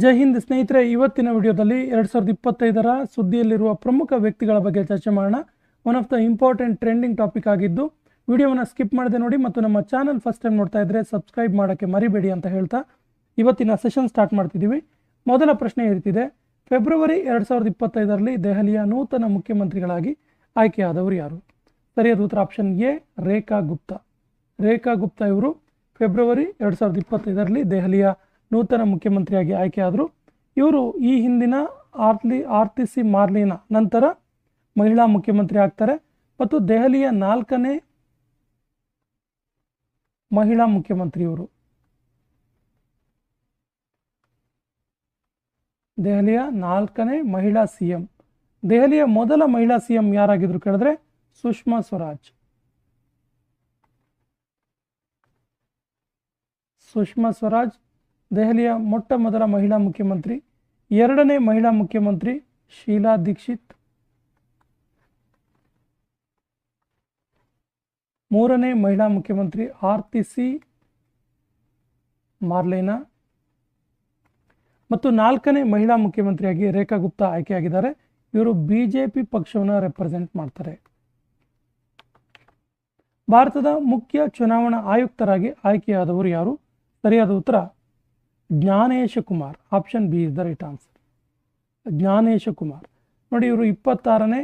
ಜೈ ಹಿಂದ್ ಸ್ನೇಹಿತರೆ, ಇವತ್ತಿನ ವಿಡಿಯೋದಲ್ಲಿ 2025ರ ಸುದ್ದಿಯಲ್ಲಿರುವ ಪ್ರಮುಖ ವ್ಯಕ್ತಿಗಳ ಬಗ್ಗೆ ಚರ್ಚೆ ಮಾಡೋಣ. One of the important trending topic ಆಗಿದ್ದು ವಿಡಿಯೋವನ್ನು ಸ್ಕಿಪ್ ಮಾಡದೆ ನೋಡಿ ಮತ್ತು ನಮ್ಮ ಚಾನಲ್ ಫಸ್ಟ್ ಟೈಮ್ ನೋಡ್ತಾ ಇದ್ದರೆ ಸಬ್ಸ್ಕ್ರೈಬ್ ಮಾಡೋಕ್ಕೆ ಮರಿಬೇಡಿ ಅಂತ ಹೇಳ್ತಾ ಇವತ್ತಿನ ಸೆಷನ್ ಸ್ಟಾರ್ಟ್ ಮಾಡ್ತಿದ್ದೀವಿ. ಮೊದಲ ಪ್ರಶ್ನೆ ಇರ್ತಿದೆ, ಫೆಬ್ರವರಿ 2025ರಲ್ಲಿ ದೆಹಲಿಯ ನೂತನ ಮುಖ್ಯಮಂತ್ರಿಗಳಾಗಿ ಆಯ್ಕೆಯಾದವರು ಯಾರು? ಸರಿಯಾದ ಉತ್ತರ ಆಪ್ಷನ್ ಎ, ರೇಖಾ ಗುಪ್ತಾ. ರೇಖಾ ಗುಪ್ತಾ ಇವರು ಫೆಬ್ರವರಿ 2025ರಲ್ಲಿ ದೆಹಲಿಯ ನೂತನ ಮುಖ್ಯಮಂತ್ರಿಯಾಗಿ ಆಯ್ಕೆಯಾದರು. ಇವರು ಈ ಹಿಂದಿನ ಆರ್ತಿಸಿ ಮಾರ್ಲಿನ ನಂತರ ಮಹಿಳಾ ಮುಖ್ಯಮಂತ್ರಿ ಆಗ್ತಾರೆ ಮತ್ತು ದೆಹಲಿಯ 4ನೇ ಮಹಿಳಾ ಮುಖ್ಯಮಂತ್ರಿ. ಇವರು ದೆಹಲಿಯ 4ನೇ ಮಹಿಳಾ ಸಿಎಂ. ದೆಹಲಿಯ ಮೊದಲ ಮಹಿಳಾ ಸಿಎಂ ಯಾರಾಗಿದ್ರು ಕೇಳಿದ್ರೆ ಸುಷ್ಮಾ ಸ್ವರಾಜ್. ಸುಷ್ಮಾ ಸ್ವರಾಜ್ ದೆಹಲಿಯ ಮೊಟ್ಟ ಮೊದಲ ಮಹಿಳಾ ಮುಖ್ಯಮಂತ್ರಿ. 2ನೇ ಮಹಿಳಾ ಮುಖ್ಯಮಂತ್ರಿ ಶೀಲಾ ದೀಕ್ಷಿತ್. 3ನೇ ಮಹಿಳಾ ಮುಖ್ಯಮಂತ್ರಿ ಆರ್ತಿಸಿ ಮಾರ್ಲೇನಾ ಮತ್ತು 4ನೇ ಮಹಿಳಾ ಮುಖ್ಯಮಂತ್ರಿಯಾಗಿ ರೇಖಾ ಗುಪ್ತಾ ಆಯ್ಕೆಯಾಗಿದ್ದಾರೆ. ಇವರು ಬಿಜೆಪಿ ಪಕ್ಷವನ್ನು ರೆಪ್ರೆಸೆಂಟ್ ಮಾಡ್ತಾರೆ. ಭಾರತದ ಮುಖ್ಯ ಚುನಾವಣಾ ಆಯುಕ್ತರಾಗಿ ಆಯ್ಕೆಯಾದವರು ಯಾರು? ಸರಿಯಾದ ಉತ್ತರ Gyanesh Kumar. Option B is the right answer. Gyanesh Kumar ನೋಡಿ, ಇವರು 26ನೇ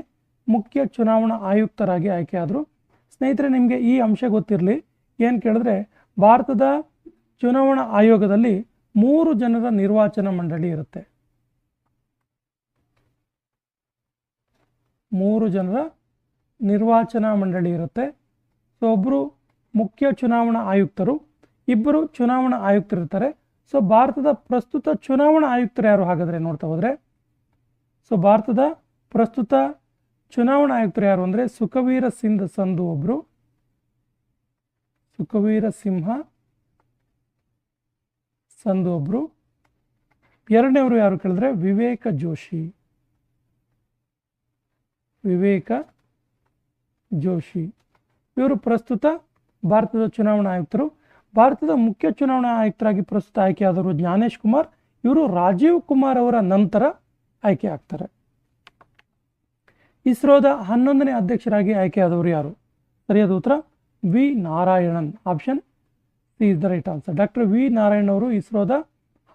ಮುಖ್ಯ ಚುನಾವಣಾ ಆಯುಕ್ತರಾಗಿ ಆಯ್ಕೆಯಾದರು. ಸ್ನೇಹಿತರೆ, ನಿಮಗೆ ಈ ಅಂಶ ಗೊತ್ತಿರಲಿ. ಏನು ಕೇಳಿದ್ರೆ, ಭಾರತದ ಚುನಾವಣಾ ಆಯೋಗದಲ್ಲಿ 3 ಜನರ ನಿರ್ವಾಚನ ಮಂಡಳಿ ಇರುತ್ತೆ. 3 ಜನರ ನಿರ್ವಾಚನಾ ಮಂಡಳಿ ಇರುತ್ತೆ. ಸೊ ಒಬ್ಬರು ಮುಖ್ಯ ಚುನಾವಣಾ ಆಯುಕ್ತರು, 2 ಚುನಾವಣಾ ಆಯುಕ್ತರಿರ್ತಾರೆ. ಸೊ ಭಾರತದ ಪ್ರಸ್ತುತ ಚುನಾವಣಾ ಆಯುಕ್ತರು ಯಾರು ಹಾಗಾದರೆ ನೋಡ್ತಾ ಹೋದರೆ, ಸೊ ಭಾರತದ ಪ್ರಸ್ತುತ ಚುನಾವಣಾ ಆಯುಕ್ತರು ಯಾರು ಅಂದರೆ ಸುಖವೀರ ಸಿಂಗ್ ಸಂಧು ಒಬ್ಬರು, ಸುಖವೀರ ಸಿಂಹ ಸಂಧು ಒಬ್ಬರು. 2ನೇವರು ಯಾರು ಕೇಳಿದ್ರೆ ವಿವೇಕ ಜೋಶಿ. ವಿವೇಕ ಜೋಶಿ ಇವರು ಪ್ರಸ್ತುತ ಭಾರತದ ಚುನಾವಣಾ ಆಯುಕ್ತರು. ಭಾರತದ ಮುಖ್ಯ ಚುನಾವಣಾ ಆಯುಕ್ತರಾಗಿ ಪ್ರಸ್ತುತ ಆಯ್ಕೆಯಾದವರು ಜ್ಞಾನೇಶ್ ಕುಮಾರ್. ಇವರು ರಾಜೀವ್ ಕುಮಾರ್ ಅವರ ನಂತರ ಆಯ್ಕೆ ಆಗ್ತಾರೆ. ಇಸ್ರೋದ 11ನೇ ಅಧ್ಯಕ್ಷರಾಗಿ ಆಯ್ಕೆಯಾದವರು ಯಾರು? ಸರಿಯಾದ ಉತ್ತರ V Narayanan. Option C is the right answer. Doctor V Narayan ಅವರು ಇಸ್ರೋದ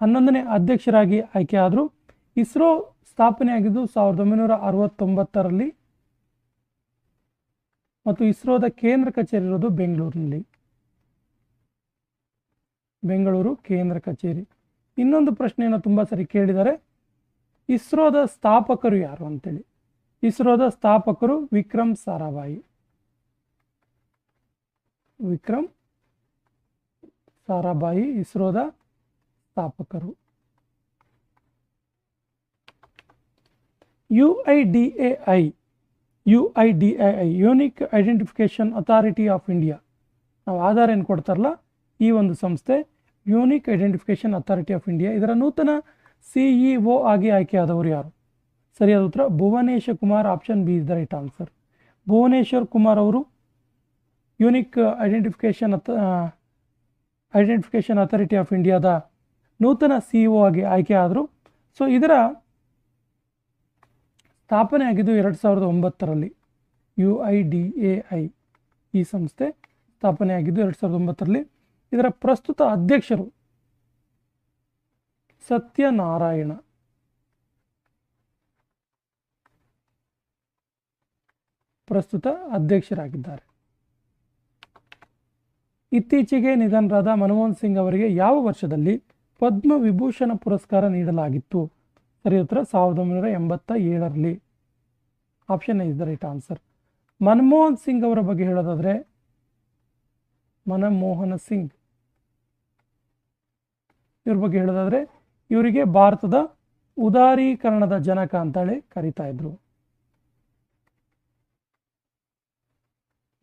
11ನೇ ಅಧ್ಯಕ್ಷರಾಗಿ ಆಯ್ಕೆಯಾದರು. ಇಸ್ರೋ ಸ್ಥಾಪನೆಯಾಗಿದ್ದು 1969ರಲ್ಲಿ ಮತ್ತು ಇಸ್ರೋದ ಕೇಂದ್ರ ಕಚೇರಿ ಇರೋದು ಬೆಂಗಳೂರಿನಲ್ಲಿ. ಬೆಂಗಳೂರು ಕೇಂದ್ರ ಕಚೇರಿ. ಇನ್ನೊಂದು ಪ್ರಶ್ನೆಯನ್ನು ತುಂಬ ಸರಿ ಕೇಳಿದ್ದಾರೆ, ಇಸ್ರೋದ ಸ್ಥಾಪಕರು ಯಾರು ಅಂತೇಳಿ. ಇಸ್ರೋದ ಸ್ಥಾಪಕರು ವಿಕ್ರಮ್ ಸಾರಾಭಾಯಿ. ವಿಕ್ರಮ್ ಸಾರಾಭಾಯಿ ಇಸ್ರೋದ ಸ್ಥಾಪಕರು. UIDAI Unique Identification Authority of India. ನಾವು ಆಧಾರ್ ಏನು ಕೊಡ್ತಾರಲ್ಲ, ಈ ಒಂದು ಸಂಸ್ಥೆ Unique Identification Authority of India, ಇದರ ನೂತನ CEO ಆಗಿ ಆಯ್ಕೆಯಾದವರು ಯಾರು? ಸರಿಯಾದ ಉತ್ತರ Bhuvanesh Kumar. Option B is the right answer. Bhuvaneshwar Kumar ಅವರು ಯೂನಿಕ್ ಐಡೆಂಟಿಫಿಕೇಶನ್ ಅಥಾರಿಟಿ ಆಫ್ ಇಂಡಿಯಾದ ನೂತನ CEO ಆಗಿ ಆಯ್ಕೆಯಾದರು. ಸೊ ಇದರ ಸ್ಥಾಪನೆ ಆಗಿದ್ದು 2009ರಲ್ಲಿ. UIDAI ಈ ಸಂಸ್ಥೆ ಸ್ಥಾಪನೆ ಆಗಿದ್ದು 2009ರಲ್ಲಿ. ಇದರ ಪ್ರಸ್ತುತ ಅಧ್ಯಕ್ಷರು ಸತ್ಯನಾರಾಯಣ. ಪ್ರಸ್ತುತ ಅಧ್ಯಕ್ಷರಾಗಿದ್ದಾರೆ. ಇತ್ತೀಚೆಗೆ ನಿಧನರಾದ ಮನಮೋಹನ್ ಸಿಂಗ್ ಅವರಿಗೆ ಯಾವ ವರ್ಷದಲ್ಲಿ ಪದ್ಮ ವಿಭೂಷಣ ಪುರಸ್ಕಾರ ನೀಡಲಾಗಿತ್ತು? ಸರಿ ಉತ್ತರ 1987ರಲ್ಲಿ. Option is the right answer. Manmohan Singh ಅವರ ಬಗ್ಗೆ ಹೇಳೋದಾದ್ರೆ, ಮನಮೋಹನ ಸಿಂಗ್ ಇವ್ರ ಬಗ್ಗೆ ಹೇಳೋದಾದ್ರೆ, ಇವರಿಗೆ ಭಾರತದ ಉದಾರೀಕರಣದ ಜನಕ ಅಂತೇಳಿ ಕರೀತಾ ಇದ್ರು.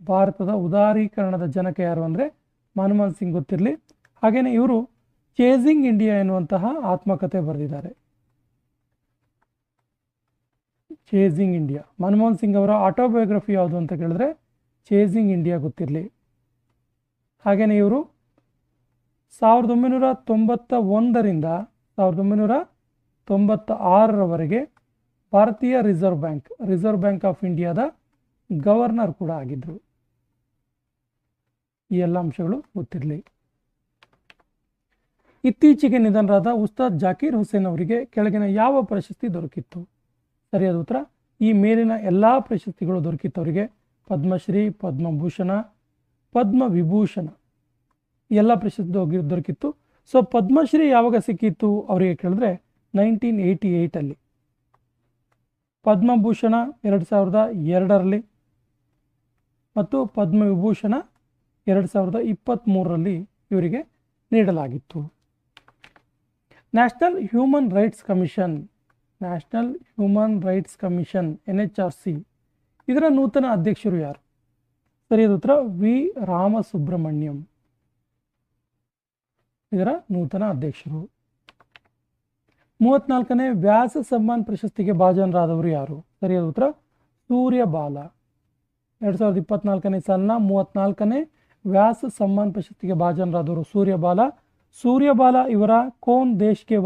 ಭಾರತದ ಉದಾರೀಕರಣದ ಜನಕ ಯಾರು ಅಂದರೆ ಮನಮೋಹನ್ ಸಿಂಗ್ ಗೊತ್ತಿರಲಿ. ಹಾಗೇನೆ ಇವರು ಚೇಸಿಂಗ್ ಇಂಡಿಯಾ ಎನ್ನುವಂತಹ ಆತ್ಮಕಥೆ ಬರೆದಿದ್ದಾರೆ. Chasing India. ಮನಮೋಹನ್ ಸಿಂಗ್ ಅವರ ಆಟೋಬಯೋಗ್ರಫಿ ಯಾವುದು ಅಂತ ಕೇಳಿದ್ರೆ ಚೇಸಿಂಗ್ ಇಂಡಿಯಾ ಗೊತ್ತಿರಲಿ. ಹಾಗೆಯೇ ಇವರು 1991ರಿಂದ 1996ರವರೆಗೆ ಭಾರತೀಯ ರಿಸರ್ವ್ ಬ್ಯಾಂಕ್ ಆಫ್ ಇಂಡಿಯಾದ ಗವರ್ನರ್ ಕೂಡ ಆಗಿದ್ದರು. ಈ ಎಲ್ಲ ಅಂಶಗಳು ಗೊತ್ತಿರಲಿ. ಇತ್ತೀಚೆಗೆ ನಿಧನರಾದ ಉಸ್ತಾದ್ ಜಾಕೀರ್ ಹುಸೇನ್ ಅವರಿಗೆ ಕೆಳಗಿನ ಯಾವ ಪ್ರಶಸ್ತಿ ದೊರಕಿತ್ತು? ಸರಿಯಾದ ಉತ್ತರ ಈ ಮೇಲಿನ ಎಲ್ಲ ಪ್ರಶಸ್ತಿಗಳು ದೊರಕಿತ್ತವರಿಗೆ. ಪದ್ಮಶ್ರೀ, ಪದ್ಮಭೂಷಣ, ಪದ್ಮವಿಭೂಷಣ ಎಲ್ಲ ಪ್ರಶಸ್ತಿ ದೊರಕಿತ್ತು. ಸೊ ಪದ್ಮಶ್ರೀ ಯಾವಾಗ ಸಿಕ್ಕಿತ್ತು ಅವರಿಗೆ ಕೇಳಿದ್ರೆ 1988 ಪದ್ಮಭೂಷಣ 2002ರಲ್ಲಿ ಮತ್ತು ಪದ್ಮವಿಭೂಷಣ 2023ರಲ್ಲಿ ಇವರಿಗೆ ನೀಡಲಾಗಿತ್ತು. National human rights commission NHRC ಇದರ ನೂತನ ಅಧ್ಯಕ್ಷರು ಯಾರು? ಸರಿಯಾದ ಉತ್ತರ ವಿ ರಾಮಸುಬ್ರಹ್ಮಣ್ಯಂ ಇದರ ನೂತನ ಅಧ್ಯಕ್ಷರು. 34ನೇ ವ್ಯಾಸ ಸಮ್ಮಾನ್ ಪ್ರಶಸ್ತಿಗೆ ಭಾಜನರಾದವರು ಯಾರು? ಸರಿಯಾದ ಉತ್ತರ ಸೂರ್ಯಬಾಲ. 2024ನೇ ಸಾಲಿನ 34ನೇ ವ್ಯಾಸ ಸಮ್ಮಾನ್ ಪ್ರಶಸ್ತಿಗೆ ಭಾಜನರಾದವರು ಸೂರ್ಯಬಾಲ ಇವರ ಕೋನ್ ದೇಶ್ ಕೆ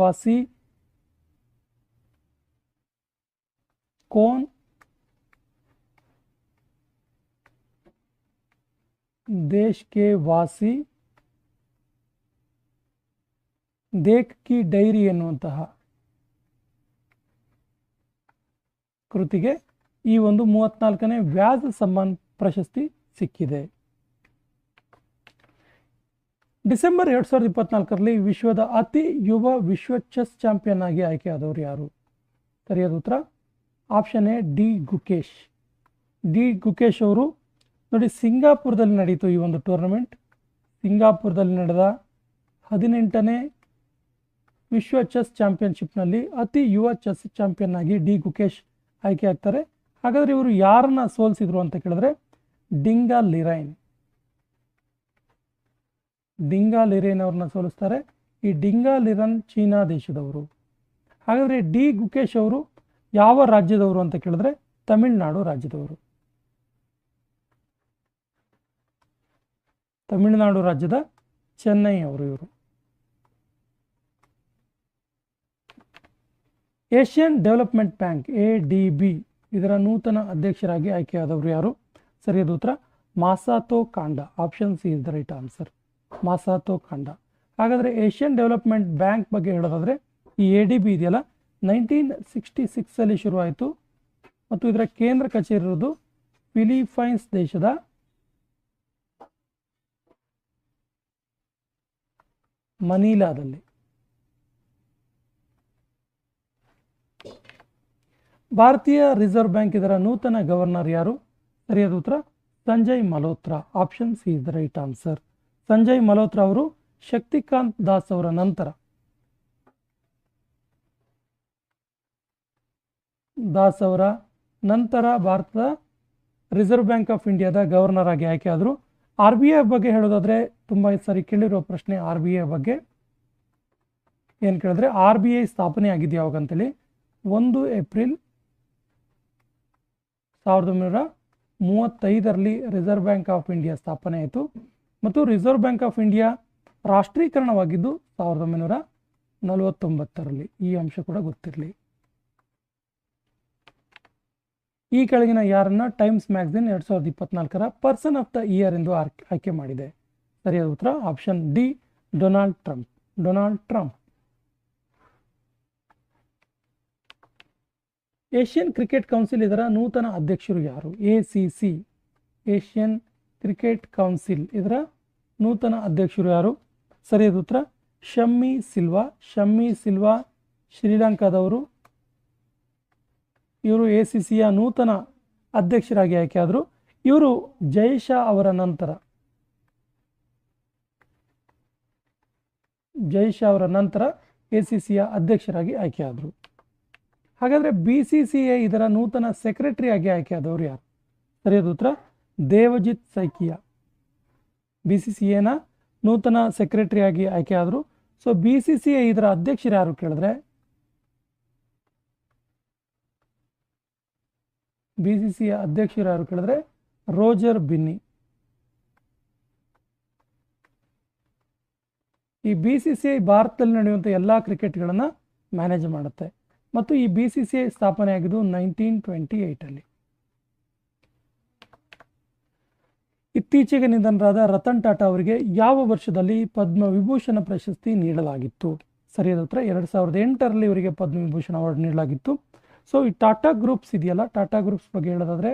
ವಾಸಿ ದೇಖ್ ಕಿ ಡೈರಿ ಎನ್ನುವಂತಹ ಕೃತಿಗೆ ಈ ಒಂದು 34ನೇ ವ್ಯಾಸ ಸಮ್ಮಾನ್ ಪ್ರಶಸ್ತಿ ಸಿಕ್ಕಿದೆ. ಡಿಸೆಂಬರ್ 2024ರಲ್ಲಿ ವಿಶ್ವದ ಅತಿ ಯುವ ವಿಶ್ವ ಚೆಸ್ ಚಾಂಪಿಯನ್ ಆಗಿ ಆಯ್ಕೆಯಾದವರು ಯಾರು? ಸರಿಯಾದ ಉತ್ತರ ಆಪ್ಷನ್ ಎ ಡಿ ಗುಕೇಶ್ ಅವರು. ನೋಡಿ, ಸಿಂಗಾಪುರದಲ್ಲಿ ನಡೀತು ಈ ಒಂದು ಟೂರ್ನಮೆಂಟ್. ಸಿಂಗಾಪುರದಲ್ಲಿ ನಡೆದ 18ನೇ ವಿಶ್ವ ಚೆಸ್ ಚಾಂಪಿಯನ್ಶಿಪ್ನಲ್ಲಿ ಅತಿ ಯುವ ಚೆಸ್ ಚಾಂಪಿಯನ್ ಆಗಿ ಡಿ ಗುಕೇಶ್ ಆಯ್ಕೆ ಆಗ್ತಾರೆ. ಹಾಗಾದರೆ ಇವರು ಯಾರನ್ನ ಸೋಲಿಸಿದ್ರು ಅಂತ ಕೇಳಿದ್ರೆ ಡಿಂಗಾ ಲಿರೈನ್ ಅವ್ರನ್ನ ಸೋಲಿಸ್ತಾರೆ. ಈ ಡಿಂಗಾ ಲಿರನ್ ಚೀನಾ ದೇಶದವರು. ಹಾಗಾದರೆ ಡಿ ಗುಕೇಶ್ ಅವರು ಯಾವ ರಾಜ್ಯದವರು ಅಂತ ಕೇಳಿದ್ರೆ ತಮಿಳುನಾಡು ರಾಜ್ಯದವರು. ತಮಿಳುನಾಡು ರಾಜ್ಯದ ಚೆನ್ನೈ ಅವರು ಇವರು. ಏಷ್ಯನ್ ಡೆವಲಪ್ಮೆಂಟ್ ಬ್ಯಾಂಕ್ ADB ಇದರ ನೂತನ ಅಧ್ಯಕ್ಷರಾಗಿ ಆಯ್ಕೆಯಾದವರು ಯಾರು? ಸರಿಯಾದ ಉತ್ತರ Masato Kanda. Option C is the right answer, Masato Kanda. ಹಾಗಾದರೆ ಏಷ್ಯನ್ ಡೆವಲಪ್ಮೆಂಟ್ ಬ್ಯಾಂಕ್ ಬಗ್ಗೆ ಹೇಳೋದಾದರೆ ಈ ADB ಇದೆಯಲ್ಲ 1966 ಶುರುವಾಯಿತು ಮತ್ತು ಇದರ ಕೇಂದ್ರ ಕಚೇರಿ ಇರೋದು ಫಿಲಿಪೈನ್ಸ್ ದೇಶದ ಮನೀಲಾದಲ್ಲಿ. ಭಾರತೀಯ ರಿಸರ್ವ್ ಬ್ಯಾಂಕ್ ಇದರ ನೂತನ ಗವರ್ನರ್ ಯಾರು? ಸರಿಯಾದ ಉತ್ತರ Sanjay Malhotra. Option C is the right answer. Sanjay Malhotra ಅವರು ಶಕ್ತಿಕಾಂತ್ ದಾಸ್ ಅವರ ನಂತರ ಭಾರತದ ರಿಸರ್ವ್ ಬ್ಯಾಂಕ್ ಆಫ್ ಇಂಡಿಯಾದ ಗವರ್ನರ್ ಆಗಿ ಆಯ್ಕೆಯಾದರು. RBI ಬಗ್ಗೆ ಹೇಳೋದಾದರೆ ತುಂಬ ಸರಿ ಕೇಳಿರೋ ಪ್ರಶ್ನೆ. RBI ಬಗ್ಗೆ ಏನು ಕೇಳಿದ್ರೆ RBI ಸ್ಥಾಪನೆ ಆಗಿದ್ದು ಯಾವಾಗ ಅಂತೇಳಿ 1 ಏಪ್ರಿಲ್ 1935ರಲ್ಲಿ ರಿಸರ್ವ್ ಬ್ಯಾಂಕ್ ಆಫ್ ಇಂಡಿಯಾ ಸ್ಥಾಪನೆ ಆಯಿತು ಮತ್ತು ರಿಸರ್ವ್ ಬ್ಯಾಂಕ್ ಆಫ್ ಇಂಡಿಯಾ ರಾಷ್ಟ್ರೀಕರಣವಾಗಿದ್ದು 1949ರಲ್ಲಿ. ಈ ಅಂಶ ಕೂಡ ಗೊತ್ತಿರಲಿ. ಈ ಕೆಳಗಿನ ಯಾರನ್ನ ಟೈಮ್ಸ್ ಮ್ಯಾಗಝಿನ್ 2024ರ ಪರ್ಸನ್ ಆಫ್ ದ ಇಯರ್ ಎಂದು ಆಯ್ಕೆ ಮಾಡಿದೆ? ಸರಿಯಾದ ಉತ್ತರ option D Donald Trump. Asian Cricket Council ಇದರ ನೂತನ ಅಧ್ಯಕ್ಷರು ಯಾರು? ACC ಏಷ್ಯನ್ ಕ್ರಿಕೆಟ್ ಕೌನ್ಸಿಲ್ ಇದರ ನೂತನ ಅಧ್ಯಕ್ಷರು ಯಾರು? ಸರಿಯಾದ ಉತ್ತರ ಶಮ್ಮಿ ಸಿಲ್ವಾ ಶ್ರೀಲಂಕಾದವರು. ಇವರು ACCಯ ನೂತನ ಅಧ್ಯಕ್ಷರಾಗಿ ಆಯ್ಕೆಯಾದರು. ಇವರು ಜೈಶಾ ಅವರ ನಂತರ ACCಯ ಅಧ್ಯಕ್ಷರಾಗಿ ಆಯ್ಕೆಯಾದರು. ಹಾಗಾದರೆ BCCI ಇದರ ನೂತನ ಸೆಕ್ರೆಟರಿ ಆಗಿ ಆಯ್ಕೆಯಾದವರು ಯಾರು? ಸರಿಯಾದ ಉತ್ತರ ದೇವಜಿತ್ ಸೈಕಿಯಾ. BCCIನ ನೂತನ ಸೆಕ್ರೆಟರಿ ಆಗಿ ಆಯ್ಕೆಯಾದರು. ಸೊ BCCI ಇದರ ಅಧ್ಯಕ್ಷರು ಯಾರು ಕೇಳಿದ್ರೆ BCCIಯ ಅಧ್ಯಕ್ಷರು ಯಾರು ಕೇಳಿದ್ರೆ ರೋಜರ್ ಬಿನ್ನಿ. ಈ BCCI ಭಾರತದಲ್ಲಿ ನಡೆಯುವಂಥ ಎಲ್ಲ ಕ್ರಿಕೆಟ್ಗಳನ್ನು ಮ್ಯಾನೇಜ್ ಮಾಡುತ್ತೆ ಮತ್ತು ಈ BCCI ಸ್ಥಾಪನೆ ಆಗಿದ್ದು 1928 ಇತ್ತೀಚೆಗೆ ನಿಧನರಾದ ರತನ್ ಟಾಟಾ ಅವರಿಗೆ ಯಾವ ವರ್ಷದಲ್ಲಿ ಪದ್ಮವಿಭೂಷಣ ಪ್ರಶಸ್ತಿ ನೀಡಲಾಗಿತ್ತು? ಸರಿಯಾದ ಉತ್ತರ 2008 ಇವರಿಗೆ ಪದ್ಮವಿಭೂಷಣ ಅವಾರ್ಡ್ ನೀಡಲಾಗಿತ್ತು. ಸೊ ಈ ಟಾಟಾ ಗ್ರೂಪ್ಸ್ ಇದೆಯಲ್ಲ, ಟಾಟಾ ಗ್ರೂಪ್ಸ್ ಬಗ್ಗೆ ಹೇಳೋದಾದ್ರೆ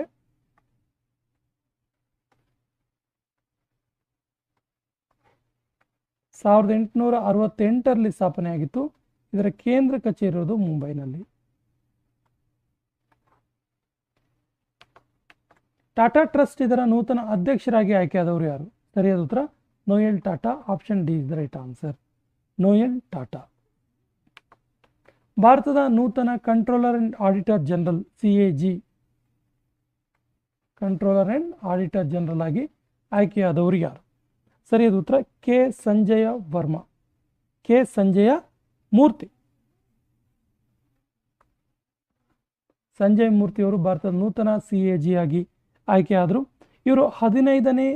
1868 ಸ್ಥಾಪನೆ ಆಗಿತ್ತು. ಇದರ ಕೇಂದ್ರ ಕಚೇರಿ ಇರೋದು ಮುಂಬೈನಲ್ಲಿ. ಟಾಟಾ ಟ್ರಸ್ಟ್ ಇದರ ನೂತನ ಅಧ್ಯಕ್ಷರಾಗಿ ಆಯ್ಕೆಯಾದವರು ಯಾರು? ಸರಿಯಾದ ಉತ್ತರ Noel Tata. Option D is the right answer, Noel Tata. ಭಾರತದ ನೂತನ controller and auditor general CAG, controller and auditor general ಆಗಿ ಆಯ್ಕೆಯಾದವರು ಯಾರು? ಸರಿಯಾದ ಉತ್ತರ ಕೆ ಸಂಜಯ ವರ್ಮಾ, ಕೆ ಸಂಜಯ ಮೂರ್ತಿ. ಸಂಜಯ್ ಮೂರ್ತಿ ಅವರು ಭಾರತದ ನೂತನ CAG ಆಗಿ ಆಯ್ಕೆಯಾದರು. ಇವರು 15ನೇ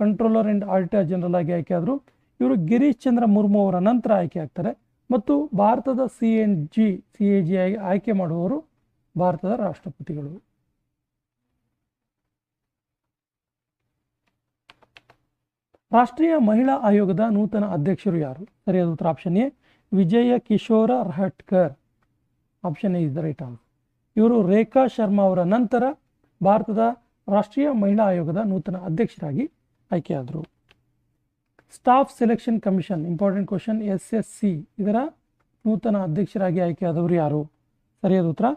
ಕಂಟ್ರೋಲರ್ ಅಂಡ್ ಆಡಿಟರ್ ಜನರಲ್ ಆಗಿ ಆಯ್ಕೆಯಾದರು. ಇವರು ಗಿರೀಶ್ ಚಂದ್ರ ಮುರ್ಮು ಅವರ ನಂತರ ಆಯ್ಕೆ ಆಗ್ತಾರೆ ಮತ್ತು ಭಾರತದ CAG ಆಗಿ ಆಯ್ಕೆ ಮಾಡುವವರು ಭಾರತದ ರಾಷ್ಟ್ರಪತಿಗಳು. ರಾಷ್ಟ್ರೀಯ ಮಹಿಳಾ ಆಯೋಗದ ನೂತನ ಅಧ್ಯಕ್ಷರು ಯಾರು? ಸರಿಯಾದ ಉತ್ತರ option A Vijaya Kishore Rahatkar. Option A is the right answer. ಇವರು ರೇಖಾ ಶರ್ಮಾ ಅವರ ನಂತರ ಭಾರತದ ರಾಷ್ಟ್ರೀಯ ಮಹಿಳಾ ಆಯೋಗದ ನೂತನ ಅಧ್ಯಕ್ಷರಾಗಿ ಆಯ್ಕೆಯಾದರು. Staff selection commission, important question, SSC ಇದರ ನೂತನ ಅಧ್ಯಕ್ಷರಾಗಿ ಆಯ್ಕೆಯಾದವರು ಯಾರು? ಸರಿಯಾದ ಉತ್ತರ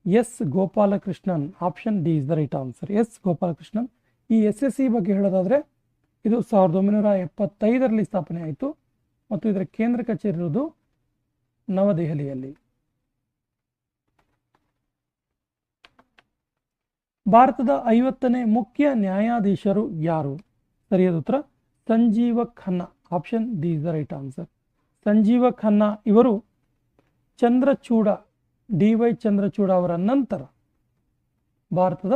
S Gopalakrishnan. Option D is the right answer, S Gopalakrishnan. ಈ SSC ಬಗ್ಗೆ ಹೇಳೋದಾದರೆ ಇದು 1975 ಸ್ಥಾಪನೆ ಆಯಿತು ಮತ್ತು ಇದರ ಕೇಂದ್ರ ಕಚೇರಿ ಇರುವುದು ನವದೆಹಲಿಯಲ್ಲಿ. ಭಾರತದ 50ನೇ ಮುಖ್ಯ ನ್ಯಾಯಾಧೀಶರು ಯಾರು? ಸರಿಯಾದ ಉತ್ತರ Sanjiv Khanna. Option D is the right answer, Sanjiv Khanna. ಇವರು ಚಂದ್ರಚೂಡ, DY ಚಂದ್ರಚೂಡ ಅವರ ನಂತರ ಭಾರತದ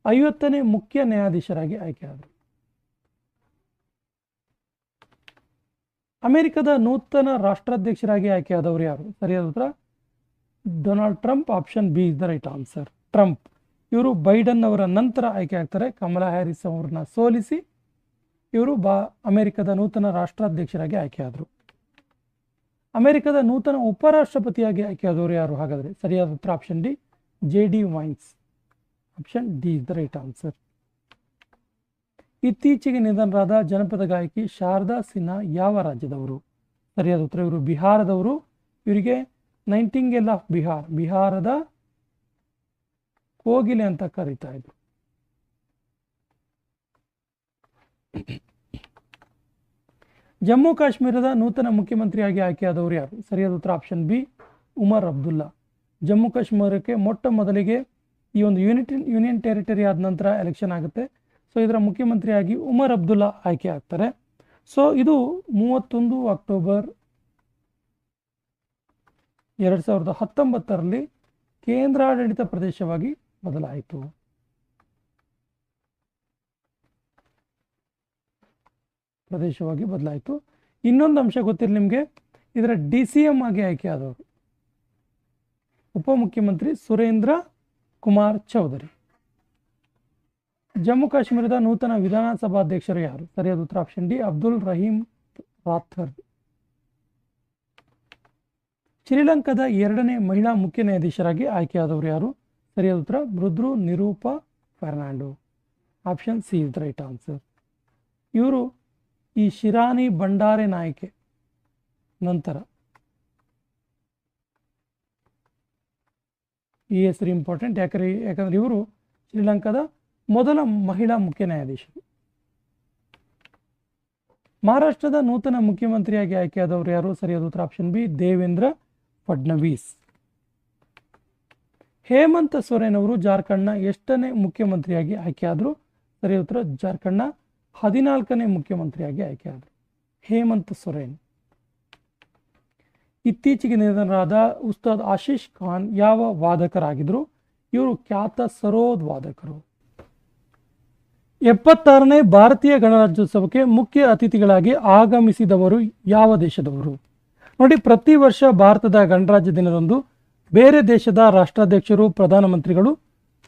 50ನೇ ಮುಖ್ಯ ನ್ಯಾಯಾಧೀಶರಾಗಿ ಆಯ್ಕೆಯಾದರು. ಅಮೆರಿಕದ ನೂತನ ರಾಷ್ಟ್ರಾಧ್ಯಕ್ಷರಾಗಿ ಆಯ್ಕೆಯಾದವರು ಯಾರು? ಸರಿಯಾದ ಉತ್ತರ Donald Trump. Option B is the right answer, Trump. ಇವರು ಬೈಡನ್ ಅವರ ನಂತರ ಆಯ್ಕೆ ಆಗ್ತಾರೆ, ಕಮಲಾ ಹ್ಯಾರಿಸ್ ಅವರನ್ನ ಸೋಲಿಸಿ ಇವರು ಅಮೆರಿಕದ ನೂತನ ರಾಷ್ಟ್ರಾಧ್ಯಕ್ಷರಾಗಿ ಆಯ್ಕೆಯಾದರು. ಅಮೆರಿಕದ ನೂತನ ಉಪರಾಷ್ಟ್ರಪತಿಯಾಗಿ ಆಯ್ಕೆಯಾದವರು ಯಾರು ಹಾಗಾದರೆ? ಸರಿಯಾದ ಉತ್ತರ option D JD Vance. Option D is the right answer. ಇತ್ತೀಚೆಗೆ ನಿಧನರಾದ ಜನಪದ ಗಾಯಕಿ ಶಾರದಾ ಸಿನ್ಹಾ ಯಾವ ರಾಜ್ಯದವರು? ಸರಿಯಾದ ಉತ್ತರ ಇವರು ಬಿಹಾರದವರು. ಇವರಿಗೆ ನೈಟಿಂಗೇಲ್ ಆಫ್ ಬಿಹಾರ್, ಬಿಹಾರದ ಕೋಗಿಲೆ ಅಂತ ಕರೀತಾ ಇದ್ರು. ಜಮ್ಮು ಕಾಶ್ಮೀರದ ನೂತನ ಮುಖ್ಯಮಂತ್ರಿಯಾಗಿ ಆಯ್ಕೆಯಾದವರು ಯಾರು? ಸರಿಯಾದ ಉತ್ತರ ಆಪ್ಷನ್ ಬಿ ಉಮರ್ ಅಬ್ದುಲ್ಲಾ. ಜಮ್ಮು ಕಾಶ್ಮೀರಕ್ಕೆ ಮೊಟ್ಟ ಮೊದಲಿಗೆ ಈ ಒಂದು ಯೂನಿಯನ್ ಟೆರಿಟರಿ ಆದ ನಂತರ ಎಲೆಕ್ಷನ್ ಆಗುತ್ತೆ. ಸೊ ಇದರ ಮುಖ್ಯಮಂತ್ರಿಯಾಗಿ ಉಮರ್ ಅಬ್ದುಲ್ಲಾ ಆಯ್ಕೆ ಆಗ್ತಾರೆ. ಸೊ ಇದು 31 ಅಕ್ಟೋಬರ್ 2019 ಕೇಂದ್ರಾಡಳಿತ ಪ್ರದೇಶವಾಗಿ ಬದಲಾಯಿತು. ಇನ್ನೊಂದು ಅಂಶ ಗೊತ್ತಿರಲಿ ನಿಮಗೆ, ಇದರ DCM ಆಗಿ ಆಯ್ಕೆಯಾದವರು ಉಪಮುಖ್ಯಮಂತ್ರಿ ಸುರೇಂದ್ರ ಕುಮಾರ್ ಚೌಧರಿ. ಜಮ್ಮು ಕಾಶ್ಮೀರದ ನೂತನ ವಿಧಾನಸಭಾಧ್ಯಕ್ಷರು ಯಾರು? ಸರಿಯಾದ ಉತ್ತರ ಆಪ್ಷನ್ ಡಿ ಅಬ್ದುಲ್ ರಹೀಂ ರಾಥರ್. ಶ್ರೀಲಂಕಾದ 2ನೇ ಮಹಿಳಾ ಮುಖ್ಯ ನ್ಯಾಯಾಧೀಶರಾಗಿ ಆಯ್ಕೆಯಾದವರು ಯಾರು? ಸರಿಯಾದ ಉತ್ತರ Murdu Nirupa Fernando. Option C is the right answer. ಇವರು ಈ ಶಿರಾನಿ ಬಂಡಾರೆ ನಾಯ್ಕೆ ನಂತರ ಈ ಹೆಸರು ಇಂಪಾರ್ಟೆಂಟ್ ಯಾಕಂದ್ರೆ ಇವರು ಶ್ರೀಲಂಕಾದ ಮೊದಲ ಮಹಿಳಾ ಮುಖ್ಯ ನ್ಯಾಯಾಧೀಶರು. ಮಹಾರಾಷ್ಟ್ರದ ನೂತನ ಮುಖ್ಯಮಂತ್ರಿಯಾಗಿ ಆಯ್ಕೆಯಾದವರು ಯಾರು? ಸರಿಯಾದ ಉತ್ತರ ಆಪ್ಷನ್ ಬಿ ದೇವೇಂದ್ರ ಫಡ್ನವೀಸ್. ಹೇಮಂತ್ ಸೊರೇನ್ ಅವರು ಜಾರ್ಖಂಡ್ನ ಎಷ್ಟನೇ ಮುಖ್ಯಮಂತ್ರಿಯಾಗಿ ಆಯ್ಕೆಯಾದರು? ಸರಿಯಾದ ಉತ್ತರ ಜಾರ್ಖಂಡ್ನ 14ನೇ ಮುಖ್ಯಮಂತ್ರಿಯಾಗಿ ಆಯ್ಕೆಯಾದರು ಹೇಮಂತ್ ಸೊರೇನ್. ಇತ್ತೀಚೆಗೆ ನಿಧನರಾದ ಉಸ್ತಾದ್ ಆಶೀಶ್ ಖಾನ್ ಯಾವ ವಾದಕರಾಗಿದ್ದರು? ಇವರು ಖ್ಯಾತ ಸರೋದ್ ವಾದಕರು. 76ನೇ ಭಾರತೀಯ ಗಣರಾಜ್ಯೋತ್ಸವಕ್ಕೆ ಮುಖ್ಯ ಅತಿಥಿಗಳಾಗಿ ಆಗಮಿಸಿದವರು ಯಾವ ದೇಶದವರು? ನೋಡಿ, ಪ್ರತಿ ವರ್ಷ ಭಾರತದ ಗಣರಾಜ್ಯ ದಿನದಂದು ಬೇರೆ ದೇಶದ ರಾಷ್ಟ್ರಾಧ್ಯಕ್ಷರು, ಪ್ರಧಾನಮಂತ್ರಿಗಳು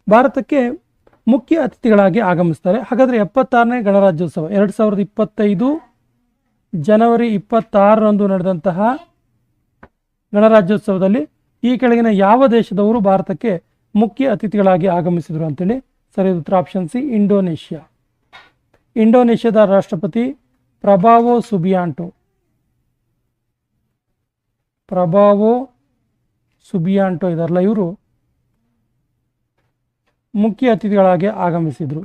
ಭಾರತಕ್ಕೆ ಮುಖ್ಯ ಅತಿಥಿಗಳಾಗಿ ಆಗಮಿಸ್ತಾರೆ. ಹಾಗಾದರೆ 76ನೇ ಗಣರಾಜ್ಯೋತ್ಸವ 2025 ಜನವರಿ 26ರಂದು ನಡೆದಂತಹ ಗಣರಾಜ್ಯೋತ್ಸವದಲ್ಲಿ ಈ ಕೆಳಗಿನ ಯಾವ ದೇಶದವರು ಭಾರತಕ್ಕೆ ಮುಖ್ಯ ಅತಿಥಿಗಳಾಗಿ ಆಗಮಿಸಿದರು ಅಂತೇಳಿ ಸರಿಯಾದ ಉತ್ತರ ಆಪ್ಷನ್ ಸಿ, ಇಂಡೋನೇಷ್ಯಾ. ಇಂಡೋನೇಷ್ಯಾದ ರಾಷ್ಟ್ರಪತಿ ಪ್ರಭಾವೋ ಸುಬಿಯಾಂಟೋ ಇದಾರಲ್ಲ, ಇವರು ಮುಖ್ಯ ಅತಿಥಿಗಳಾಗಿ ಆಗಮಿಸಿದ್ರು.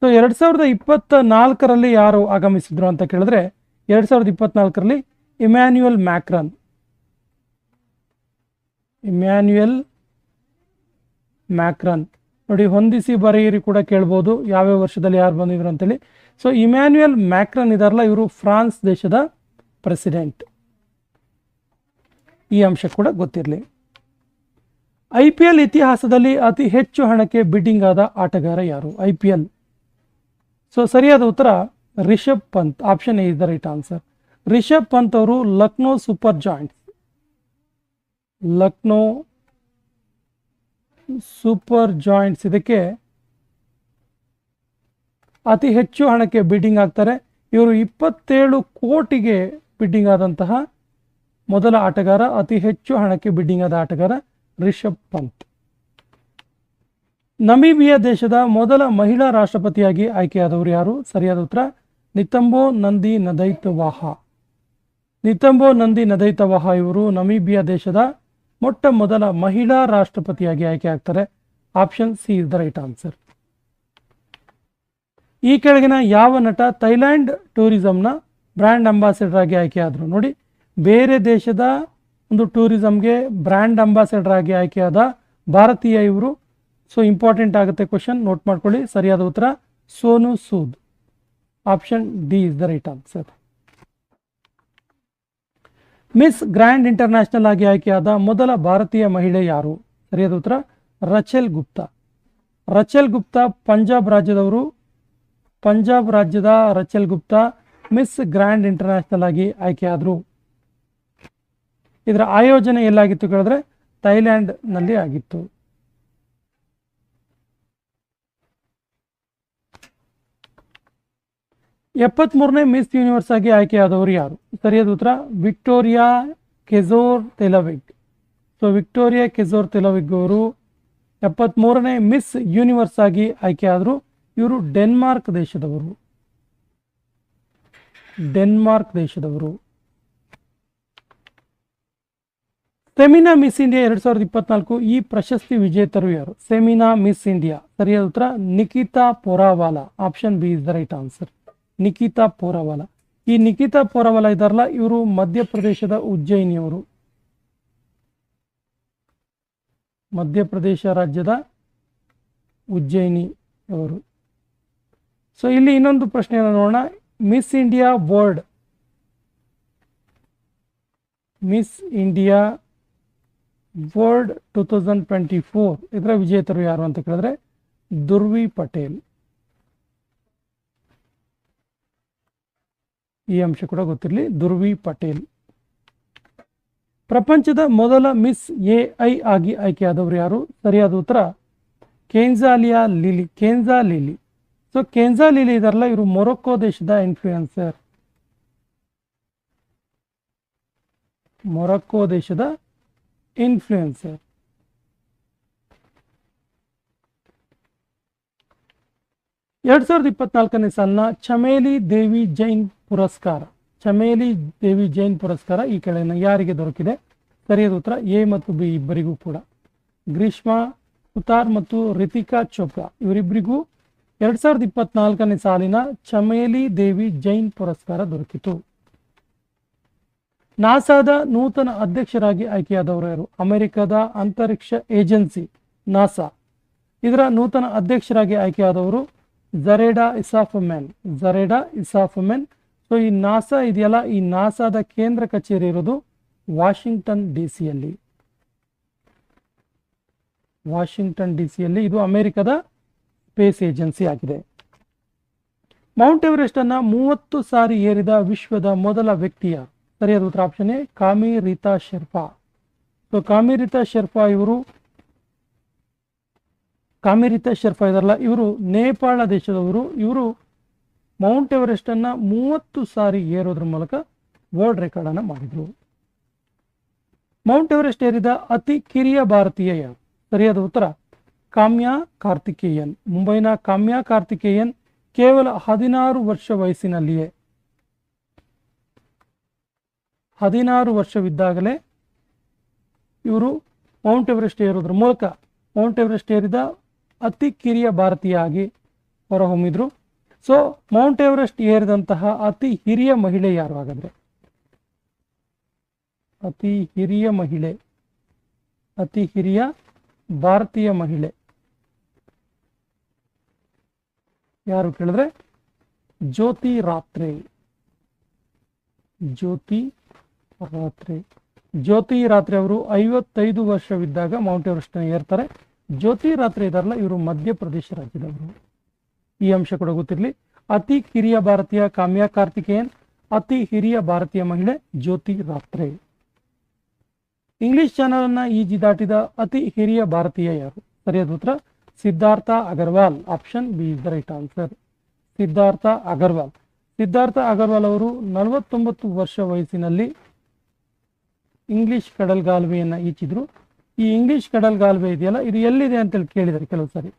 ಸೊ 2024ರಲ್ಲಿ ಯಾರು ಆಗಮಿಸಿದ್ರು ಅಂತ ಕೇಳಿದ್ರೆ 2024ರಲ್ಲಿ ಇಮ್ಯಾನ್ಯುಯಲ್ ಮ್ಯಾಕ್ರನ್. ನೋಡಿ, ಹೊಂದಿಸಿ ಬರೆಯಿರಿ ಕೂಡ ಕೇಳ್ಬೋದು, ಯಾವ್ಯಾವ ವರ್ಷದಲ್ಲಿ ಯಾರು ಬಂದಿದ್ರು ಅಂತೇಳಿ. ಸೊ ಇಮ್ಯಾನ್ಯುಯಲ್ ಮ್ಯಾಕ್ರನ್ ಇದಾರಲ್ಲ, ಇವರು ಫ್ರಾನ್ಸ್ ದೇಶದ ಪ್ರೆಸಿಡೆಂಟ್. ಈ ಅಂಶ ಕೂಡ ಗೊತ್ತಿರಲಿ. IPL ಇತಿಹಾಸದಲ್ಲಿ ಅತಿ ಹೆಚ್ಚು ಹಣಕ್ಕೆ ಬಿಡ್ಡಿಂಗ್ ಆದ ಆಟಗಾರ ಯಾರು? IPL. ಸೊ ಸರಿಯಾದ ಉತ್ತರ Rishabh Pant. Option A is the right answer. Rishabh Pant ಅವರು ಲಕ್ನೋ ಸೂಪರ್ ಜಾಯಿಂಟ್ಸ್ ಇದಕ್ಕೆ ಅತಿ ಹೆಚ್ಚು ಹಣಕ್ಕೆ ಬಿಡ್ಡಿಂಗ್ ಆಗ್ತಾರೆ. ಇವರು 27 ಕೋಟಿಗೆ ಬಿಡ್ಡಿಂಗ್ ಆದಂತಹ ಮೊದಲ ಆಟಗಾರ, ಅತಿ ಹೆಚ್ಚು ಹಣಕ್ಕೆ ಬಿಡ್ಡಿಂಗ್ ಆದ ಆಟಗಾರ ರಿಷಬ್ ಪಂತ್. ನಮೀಬಿಯಾ ದೇಶದ ಮೊದಲ ಮಹಿಳಾ ರಾಷ್ಟ್ರಪತಿಯಾಗಿ ಆಯ್ಕೆಯಾದವರು ಯಾರು? ಸರಿಯಾದ ಉತ್ತರ ನಿತಂಬೋ ನಂದಿ ನದೈತವಾಹ. ಇವರು ನಮೀಬಿಯಾ ದೇಶದ ಮೊಟ್ಟ ಮೊದಲ ಮಹಿಳಾ ರಾಷ್ಟ್ರಪತಿಯಾಗಿ ಆಯ್ಕೆ ಆಗ್ತಾರೆ. Option C is the right answer. ಈ ಕೆಳಗಿನ ಯಾವ ನಟ ಥೈಲ್ಯಾಂಡ್ ಟೂರಿಸಂನ ಬ್ರ್ಯಾಂಡ್ ಅಂಬಾಸಿಡರ್ ಆಗಿ ಆಯ್ಕೆ ಆದರು? ನೋಡಿ, ಬೇರೆ ದೇಶದ ಒಂದು ಟೂರಿಸಂಗೆ ಬ್ರ್ಯಾಂಡ್ ಅಂಬಾಸಿಡರ್ ಆಗಿ ಆಯ್ಕೆಯಾದ ಭಾರತೀಯ ಇವರು. ಸೊ ಇಂಪಾರ್ಟೆಂಟ್ ಆಗುತ್ತೆ ಕ್ವಶನ್, ನೋಟ್ ಮಾಡ್ಕೊಳ್ಳಿ. ಸರಿಯಾದ ಉತ್ತರ Sonu Sood. Option D is the right answer. Miss grand international ಆಗಿ ಆಯ್ಕೆಯಾದ ಮೊದಲ ಭಾರತೀಯ ಮಹಿಳೆ ಯಾರು? ಸರಿಯಾದ ಉತ್ತರ ರಚೆಲ್ ಗುಪ್ತಾ. ಪಂಜಾಬ್ ರಾಜ್ಯದ ರಚೆಲ್ ಗುಪ್ತಾ ಮಿಸ್ ಗ್ರ್ಯಾಂಡ್ ಇಂಟರ್ನ್ಯಾಷನಲ್ ಆಗಿ ಆಯ್ಕೆಯಾದರು. ಇದರ ಆಯೋಜನೆ ಎಲ್ಲಾಗಿತ್ತು ಕೇಳಿದ್ರೆ ಥೈಲ್ಯಾಂಡ್ ನಲ್ಲಿ ಆಗಿತ್ತು. ಎಪ್ಪತ್ಮೂರನೇ ಮಿಸ್ ಯೂನಿವರ್ಸ್ ಆಗಿ ಆಯ್ಕೆಯಾದವರು ಯಾರು? ಸರಿಯಾದ ಉತ್ತರ ವಿಕ್ಟೋರಿಯಾ ಕೆಜೋರ್ ತೆಲವಿಗ್. ಸೊ ವಿಕ್ಟೋರಿಯಾ ಕೆಜೋರ್ ತೆಲವಿಗ್ ಅವರು 73ನೇ ಮಿಸ್ ಯೂನಿವರ್ಸ್ ಆಗಿ ಆಯ್ಕೆಯಾದರು. ಇವರು ಡೆನ್ಮಾರ್ಕ್ ದೇಶದವರು. ಸೆಮಿನಾ ಮಿಸ್ ಇಂಡಿಯಾ 2024 ಈ ಪ್ರಶಸ್ತಿ ವಿಜೇತರು ಯಾರು? Femina Miss India. ಸರಿಯಾದ ಉತ್ತರ Nikita Porwal. Option B is the right answer. Nikita Porwal. ಈ ನಿಕಿತಾ ಪೋರಾವಾಲಾ ಇದಾರಲ್ಲ, ಇವರು ಮಧ್ಯಪ್ರದೇಶದ ಉಜ್ಜಯಿನಿಯವರು. ಮಧ್ಯಪ್ರದೇಶ ರಾಜ್ಯದ ಉಜ್ಜಯಿನಿ ಅವರು. ಸೊ ಇಲ್ಲಿ ಇನ್ನೊಂದು ಪ್ರಶ್ನೆಯನ್ನು ನೋಡೋಣ. ಮಿಸ್ ಇಂಡಿಯಾ ವರ್ಲ್ಡ್ 2024 ಇದರ ವಿಜೇತರು ಯಾರು ಅಂತ ಕೇಳಿದ್ರೆ ದುರ್ವಿ ಪಟೇಲ್. ಈ ಅಂಶ ಕೂಡ ಗೊತ್ತಿರಲಿ, ದುರ್ವಿ ಪಟೇಲ್. ಪ್ರಪಂಚದ ಮೊದಲ ಮಿಸ್ AI ಆಗಿ ಆಯ್ಕೆಯಾದವರು ಯಾರು? ಸರಿಯಾದ ಉತ್ತರ ಕೆಂಜಾ ಲಿಲಿ. ಸೊ ಕೆಂಜಾ ಲಿಲಿ ಇದಾರಲ್ಲ, ಇವರು ಮೊರೊಕ್ಕೋ ದೇಶದ ಇನ್ಫ್ಲೂಯೆನ್ಸರ್. 2024ನೇ ಸಾಲಿನ ಚಮೇಲಿ ದೇವಿ ಜೈನ್ ಪುರಸ್ಕಾರ ಈ ಕೆಳಗಿನ ಯಾರಿಗೆ ದೊರಕಿದೆ? ಸರಿಯಾದ ಉತ್ತರ ಎ ಮತ್ತು ಬಿ ಇಬ್ಬರಿಗೂ ಕೂಡ. ಗ್ರೀಷ್ಮಾ ಸುತಾರ್ ಮತ್ತು ರಿತಿಕಾ ಚೋಪ್ರಾ ಇವರಿಬ್ಬರಿಗೂ 2024ನೇ ಸಾಲಿನ ಚಮೇಲಿ ದೇವಿ ಜೈನ್ ಪುರಸ್ಕಾರ ದೊರಕಿತು. ನಾಸಾದ ನೂತನ ಅಧ್ಯಕ್ಷರಾಗಿ ಆಯ್ಕೆಯಾದವರು ಯಾರು? ಅಮೆರಿಕದ ಅಂತರಿಕ್ಷ ಏಜೆನ್ಸಿ ನಾಸಾ, ಇದರ ನೂತನ ಅಧ್ಯಕ್ಷರಾಗಿ ಆಯ್ಕೆಯಾದವರು ಜರೇಡಾ ಇಸಾಫಮೆನ್. ಸೊ ಈ ನಾಸಾ ಇದೆಯಲ್ಲ, ಈ ನಾಸಾದ ಕೇಂದ್ರ ಕಚೇರಿ ಇರೋದು ವಾಷಿಂಗ್ಟನ್ ಡಿ ಸಿಯಲ್ಲಿ. ಇದು ಅಮೆರಿಕದ ಸ್ಪೇಸ್ ಏಜೆನ್ಸಿ ಆಗಿದೆ. ಮೌಂಟ್ ಎವರೆಸ್ಟ್ ಅನ್ನ 30 ಸಾರಿ ಏರಿದ ವಿಶ್ವದ ಮೊದಲ ವ್ಯಕ್ತಿಯ ಸರಿಯಾದ ಉತ್ತರ option A Kami Rita Sherpa. So Kami Rita Sherpa ಇದಾರಲ್ಲ, ಇವರು ನೇಪಾಳ ದೇಶದವರು. ಇವರು ಮೌಂಟ್ ಎವರೆಸ್ಟ್ ಅನ್ನ 30 ಸಾರಿ ಏರೋದ್ರ ಮೂಲಕ ವರ್ಲ್ಡ್ ರೆಕಾರ್ಡ್ ಅನ್ನ ಮಾಡಿದ್ರು. ಮೌಂಟ್ ಎವರೆಸ್ಟ್ ಏರಿದ ಅತಿ ಕಿರಿಯ ಭಾರತೀಯ ಯಾರು? ಸರಿಯಾದ ಉತ್ತರ ಕಾಮ್ಯಾ ಕಾರ್ತಿಕೇಯನ್. ಮುಂಬೈನ ಕಾಮ್ಯಾ ಕಾರ್ತಿಕೇಯನ್ ಕೇವಲ 16 ವರ್ಷ ವಯಸ್ಸಿನಲ್ಲಿಯೇ 16 ವರ್ಷವಿದ್ದಾಗಲೇ ಇವರು ಮೌಂಟ್ ಎವರೆಸ್ಟ್ ಏರೋದ್ರ ಮೂಲಕ ಮೌಂಟ್ ಎವರೆಸ್ಟ್ ಏರಿದ ಅತಿ ಕಿರಿಯ ಭಾರತೀಯ ಆಗಿ ಹೊರಹೊಮ್ಮಿದ್ರು. ಸೊ ಮೌಂಟ್ ಎವರೆಸ್ಟ್ ಏರಿದಂತಹ ಅತಿ ಹಿರಿಯ ಮಹಿಳೆ ಯಾರು ಹಾಗಾದ್ರೆ? ಅತಿ ಹಿರಿಯ ಭಾರತೀಯ ಮಹಿಳೆ ಯಾರು ಕೇಳಿದ್ರೆ ಜ್ಯೋತಿ ರಾತ್ರೆ. ಜ್ಯೋತಿ ರಾತ್ರೆ ಅವರು 55 ವರ್ಷವಿದ್ದಾಗ ಮೌಂಟ್ ಎವರೆಸ್ಟ್ ಏರ್ತಾರೆ. ಜ್ಯೋತಿ ರಾತ್ರೆ ಇದಾರಲ್ಲ, ಇವರು ಮಧ್ಯಪ್ರದೇಶ ರಾಜ್ಯದವರು. ಈ ಅಂಶ ಕೂಡ ಗೊತ್ತಿರಲಿ. ಅತಿ ಕಿರಿಯ ಭಾರತೀಯ ಕಾಮ್ಯಾ ಕಾರ್ತಿಕೇಯನ್, ಅತಿ ಹಿರಿಯ ಭಾರತೀಯ ಮಹಿಳೆ ಜ್ಯೋತಿ ರಾತ್ರೆ. ಇಂಗ್ಲಿಷ್ ಚಾನಲ್ ಅನ್ನ ಈಜಿ ದಾಟಿದ ಅತಿ ಹಿರಿಯ ಭಾರತೀಯ ಯಾರು? ಸರಿಯಾದ ಉತ್ತರ Siddharth Agarwal. Option B is the right answer. Siddharth Agarwal ಅವರು 49 ವರ್ಷ ವಯಸ್ಸಿನಲ್ಲಿ ಇಂಗ್ಲಿಷ್ ಕಡಲ್ಗಾಲುವೆಯನ್ನ ಈಚಿದ್ರು. ಈ ಇಂಗ್ಲಿಷ್ ಕಡಲ್ಗಾಲುವೆ ಇದೆಯಲ್ಲ, ಇದು ಎಲ್ಲಿದೆ ಅಂತೇಳಿ ಕೇಳಿದ್ದಾರೆ ಕೆಲವು ಸಾರಿ.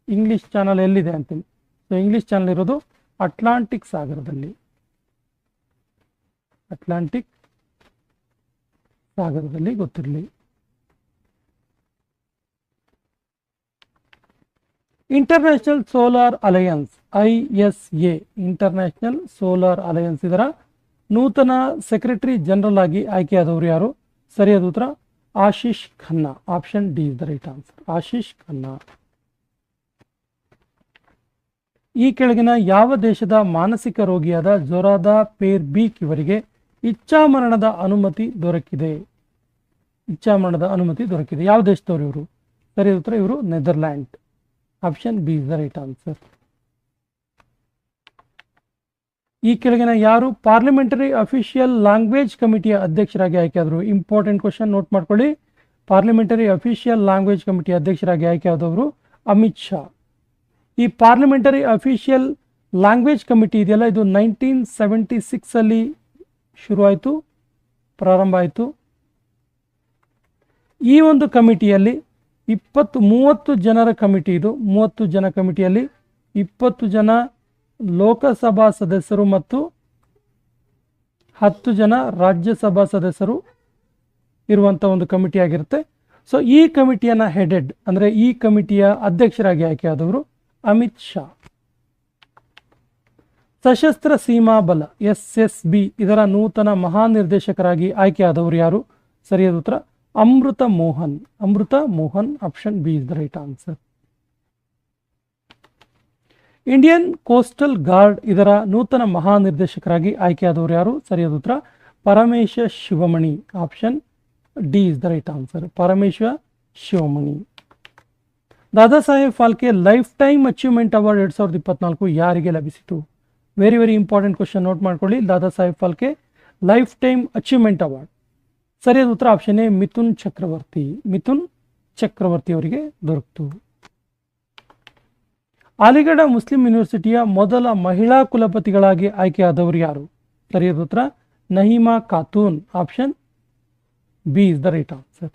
ಇಂಗ್ಲಿಷ್ ಚಾನಲ್ ಎಲ್ಲಿದೆ ಅಂತೇಳಿ. ಸೊ ಇಂಗ್ಲಿಷ್ ಚಾನಲ್ ಇರೋದು ಅಟ್ಲಾಂಟಿಕ್ ಸಾಗರದಲ್ಲಿ. ಗೊತ್ತಿರಲಿ. International solar alliance ISA, international solar alliance ಇದರ ನೂತನ ಸೆಕ್ರೆಟರಿ ಜನರಲ್ ಆಗಿ ಆಯ್ಕೆಯಾದವರು ಯಾರು? ಸರಿಯಾದ ಉತ್ತರ Ashish Khanna. Option D is the right answer. Ashish Khanna. ಈ ಕೆಳಗಿನ ಯಾವ ದೇಶದ ಮಾನಸಿಕ ರೋಗಿಯಾದ ಜೊರಾದಾ ಪೇರ್ಬೀಕ್ ಇವರಿಗೆ ಇಚ್ಛಾಮರಣದ ಅನುಮತಿ ದೊರಕಿದೆ? ಯಾವ ದೇಶದವರು ಇವರು? ಸರಿಯಾದ ಉತ್ತರ ಇವರು Netherland. Option B is the right answer. ಈ ಕೆಳಗಿನ ಯಾರು ಪಾರ್ಲಿಮೆಂಟರಿ ಅಫಿಷಿಯಲ್ ಲ್ಯಾಂಗ್ವೇಜ್ ಕಮಿಟಿಯ ಅಧ್ಯಕ್ಷರಾಗಿ ಆಯ್ಕೆಯಾದರು? ಇಂಪಾರ್ಟೆಂಟ್ ಕ್ವಶನ್, ನೋಟ್ ಮಾಡ್ಕೊಳ್ಳಿ. ಪಾರ್ಲಿಮೆಂಟರಿ ಅಫಿಷಿಯಲ್ ಲ್ಯಾಂಗ್ವೇಜ್ ಕಮಿಟಿಯ ಅಧ್ಯಕ್ಷರಾಗಿ ಆಯ್ಕೆಯಾದವರು ಅಮಿತ್ ಶಾ. ಈ ಪಾರ್ಲಿಮೆಂಟರಿ ಅಫಿಷಿಯಲ್ ಲ್ಯಾಂಗ್ವೇಜ್ ಕಮಿಟಿ ಇದೆಯಲ್ಲ, ಇದು 1976 ಅಲ್ಲಿ ಪ್ರಾರಂಭ ಆಯಿತು. ಈ ಒಂದು ಕಮಿಟಿಯಲ್ಲಿ 30 ಜನರ ಕಮಿಟಿ ಇದು. 30 ಜನ ಕಮಿಟಿಯಲ್ಲಿ 20 ಜನ ಲೋಕಸಭಾ ಸದಸ್ಯರು ಮತ್ತು 10 ಜನ ರಾಜ್ಯಸಭಾ ಸದಸ್ಯರು ಇರುವಂಥ ಒಂದು ಕಮಿಟಿ ಆಗಿರುತ್ತೆ. ಸೊ ಈ ಕಮಿಟಿಯನ್ನ ಹೆಡೆಡ್ ಅಂದರೆ ಈ ಕಮಿಟಿಯ ಅಧ್ಯಕ್ಷರಾಗಿ ಆಯ್ಕೆಯಾದವರು ಅಮಿತ್ ಶಾ. ಸಶಸ್ತ್ರ ಸೀಮಾ ಬಲ SSB ಇದರ ನೂತನ ಮಹಾನಿರ್ದೇಶಕರಾಗಿ ಆಯ್ಕೆಯಾದವರು ಯಾರು? ಸರಿಯಾದ ಉತ್ತರ Amrita Mohan. Option B is the right answer. Indian Coast Guard ಇದರ ನೂತನ ಮಹಾನಿರ್ದೇಶಕರಾಗಿ ಆಯ್ಕೆಯಾದವರು ಯಾರು? ಸರಿಯಾದ ಉತ್ತರ Paramesh Sivamani. Option D is the right answer. Paramesh Sivamani. Dada Saheb Phalke lifetime achievement award 2024 ಯಾರಿಗೆ ಲಭಿಸಿತು? Very very important question, note ಮಾಡ್ಕೊಳ್ಳಿ. Dada Saheb Phalke lifetime achievement award. ಸರಿಯಾದ ಉತ್ತರ ಆಪ್ಷನ್ ಎ ಮಿಥುನ್ ಚಕ್ರವರ್ತಿ ಅವರಿಗೆ ದೊರಕಿತು. ಅಲಿಗಢ ಮುಸ್ಲಿಂ ಯೂನಿವರ್ಸಿಟಿಯ ಮೊದಲ ಮಹಿಳಾ ಕುಲಪತಿಗಳಾಗಿ ಆಯ್ಕೆಯಾದವರು ಯಾರು? ಸರಿಯಾದ ಉತ್ತರ Naheema Khatoon. Option B is the right answer.